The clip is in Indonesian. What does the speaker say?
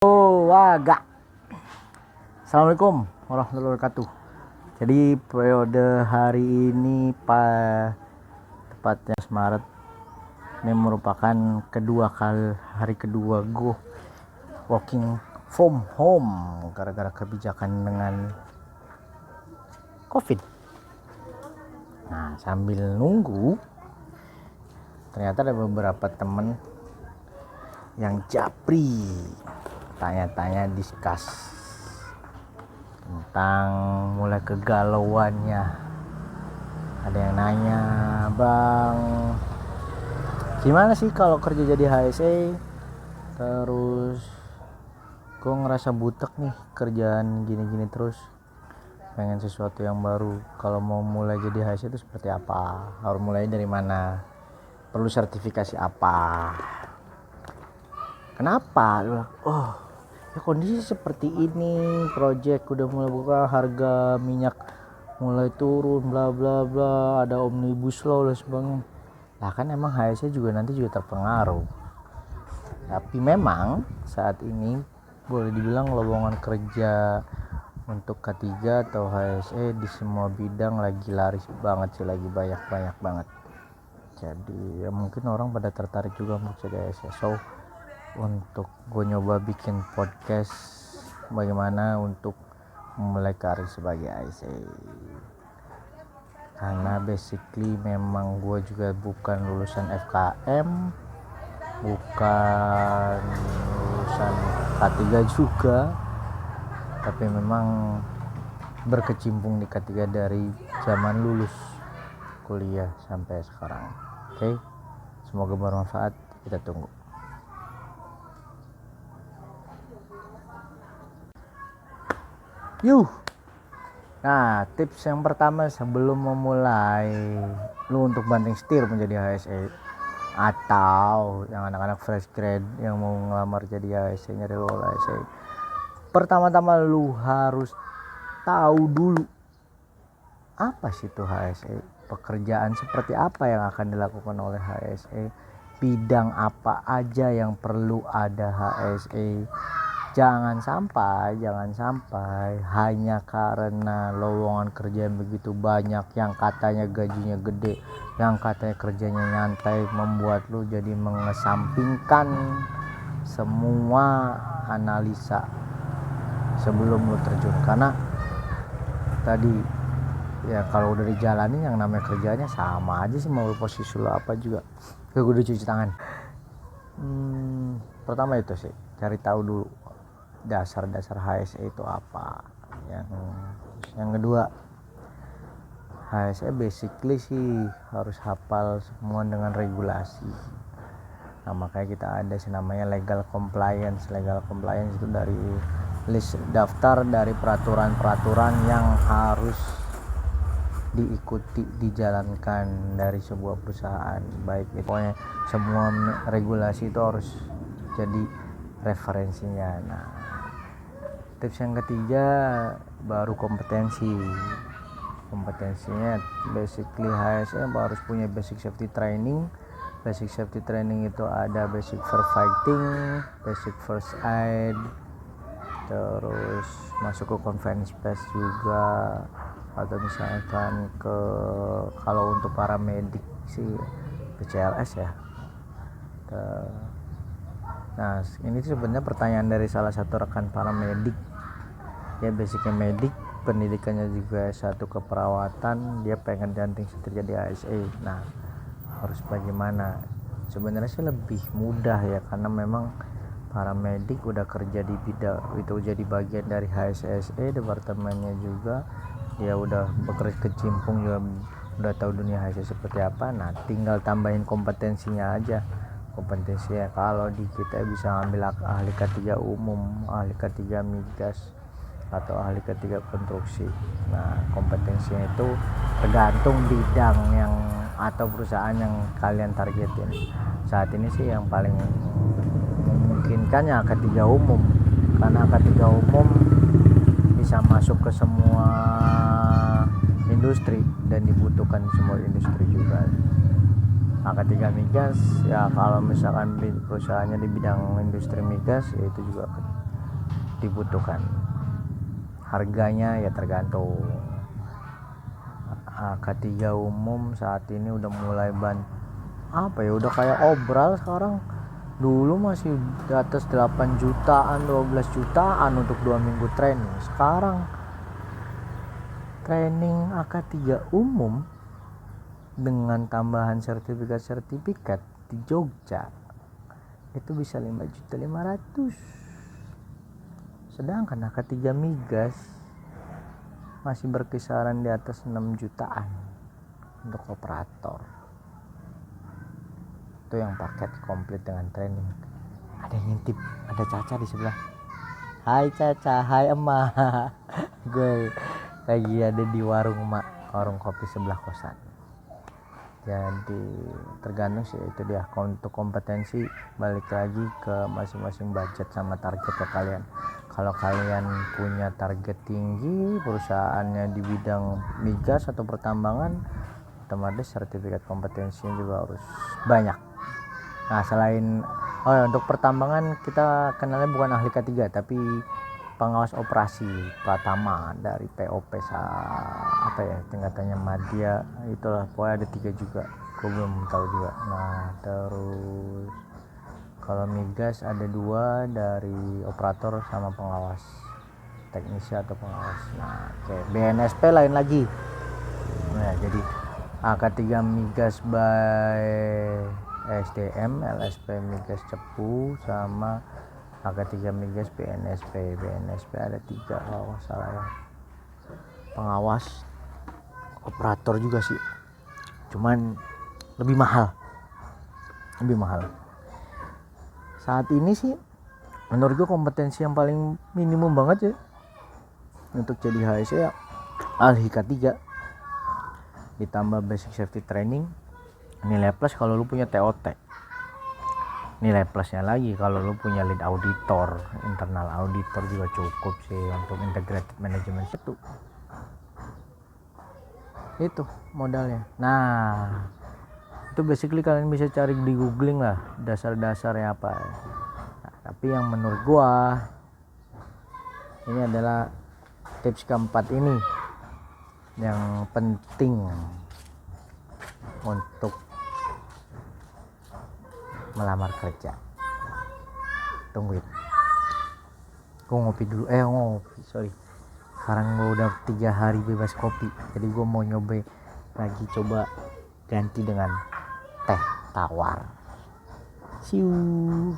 Waga. Assalamualaikum warahmatullahi wabarakatuh. Jadi periode hari ini tepatnya Maret ini merupakan hari kedua gue working from home gara-gara kebijakan dengan COVID. Nah, sambil nunggu ternyata ada beberapa temen yang japri tanya-tanya, discuss tentang mulai kegalauannya. Ada yang nanya, bang, gimana sih kalau kerja jadi HSE? Terus gue ngerasa butek nih kerjaan gini-gini terus, pengen sesuatu yang baru. Kalau mau mulai jadi HSE itu seperti apa? Harus mulai dari mana? Perlu sertifikasi apa? Kenapa? Ya kondisi seperti ini, project udah mulai buka, harga minyak mulai turun, bla bla bla, ada omnibus law dan sebagainya. Lah kan emang HSE juga nanti terpengaruh. Tapi memang saat ini boleh dibilang lowongan kerja untuk K3 atau HSE di semua bidang lagi laris banget sih, lagi banyak banget. Jadi ya mungkin orang pada tertarik juga untuk jadi HSE. So untuk gue nyoba bikin podcast bagaimana untuk memulai karir sebagai HSE, karena basically memang gue juga bukan lulusan FKM, bukan lulusan K3 juga, tapi memang berkecimpung di K3 dari zaman lulus kuliah sampai sekarang. Oke, semoga bermanfaat, kita tunggu. Nah, tips yang pertama sebelum memulai lu untuk banting setir menjadi HSE, atau yang anak-anak fresh grad yang mau ngelamar jadi HSE, nyari lowongan HSE, pertama-tama lu harus tahu dulu apa sih itu HSE, pekerjaan seperti apa yang akan dilakukan oleh HSE, bidang apa aja yang perlu ada HSE. Jangan sampai hanya karena lowongan kerja yang begitu banyak, yang katanya gajinya gede, yang katanya kerjanya nyantai, membuat lu jadi mengesampingkan semua analisa sebelum lu terjun. Karena tadi ya kalau udah dijalani yang namanya kerjanya sama aja sih, mau posisi lu apa juga. Gue udah cuci tangan. Pertama itu sih, cari tahu dulu dasar-dasar HSE itu apa. Yang kedua, HSE basically sih harus hafal semua dengan regulasi. Nah, makanya kita ada sih namanya legal compliance. Legal compliance itu dari list daftar dari peraturan-peraturan yang harus diikuti, dijalankan dari sebuah perusahaan. Baik itu pokoknya semua regulasi itu harus jadi referensinya. Nah, tips yang ketiga baru kompetensinya basically HSE harus punya basic safety training. Basic safety training itu ada basic firefighting, basic first aid, terus masuk ke confined space juga, atau misalkan kalau untuk paramedik sih PCLS ya. Nah, ini sebenarnya pertanyaan dari salah satu rekan paramedik. Dia basicnya medik, pendidikannya juga S1 keperawatan, dia pengen banting setir jadi HSE. Nah, harus bagaimana? Sebenarnya sih lebih mudah ya, karena memang paramedik udah kerja di bidang itu, jadi bagian dari HSE departemennya juga, dia udah bekerja kecimpung juga, udah tahu dunia HSE seperti apa. Nah, tinggal tambahin kompetensinya aja. Kompetensinya kalau di kita bisa ngambil ahli K3 umum, ahli K3 migas, atau ahli K3 konstruksi. Nah, kompetensinya itu tergantung bidang yang atau perusahaan yang kalian targetin. Saat ini sih yang paling memungkinkan ya K3 umum, karena K3 umum bisa masuk ke semua industri dan dibutuhkan di semua industri juga. Nah, K3 migas ya kalau misalkan perusahaannya di bidang industri migas ya itu juga dibutuhkan. Harganya ya tergantung. AK3 umum saat ini udah mulai udah kayak obral sekarang. Dulu masih di atas 8 jutaan 12 jutaan untuk 2 minggu training. Sekarang training AK3 umum dengan tambahan sertifikat di Jogja itu bisa 5.500.000. Sedangkan AK3 migas masih berkisaran di atas 6 jutaan untuk operator. Itu yang paket komplit dengan training. Ada yang ngintip, ada Caca di sebelah. Hai Caca, hai Emma. Gue lagi ada di warung kopi sebelah kosan. Jadi tergantung sih, itu dia untuk kompetensi, balik lagi ke masing-masing budget sama target ke kalian. Kalau kalian punya target tinggi, perusahaannya di bidang migas atau pertambangan, otomatis sertifikat kompetensinya juga harus banyak. Nah selain untuk pertambangan kita kenalnya bukan ahli K3 tapi pengawas operasi Pratama dari POP tingkatannya Madya, itulah pokoknya ada 3 juga, gue belum tahu juga. Nah terus kalau migas ada 2 dari operator sama pengawas teknisi atau pengawas. Nah kayak BNSP lain lagi. Nah jadi AK3 migas by SDM, LSP migas Cepu, sama AK3 migas BNSP ada 3 kalau nggak salah ya. Pengawas operator juga sih, cuman lebih mahal saat ini sih. Menurut gue kompetensi yang paling minimum banget ya untuk jadi HSE ya ahli K3 ditambah basic safety training, nilai plus kalau lu punya TOT. Nilai plusnya lagi kalau lu punya lead auditor, internal auditor juga cukup sih untuk integrated management itu modalnya. Nah itu basically kalian bisa cari di googling lah dasar-dasarnya apa. Nah, tapi yang menurut gua ini adalah tips keempat ini yang penting untuk melamar kerja. Tungguin, gue ngopi dulu. Sekarang gue udah 3 hari bebas kopi, jadi gue mau nyoba lagi, coba ganti dengan teh tawar. See you.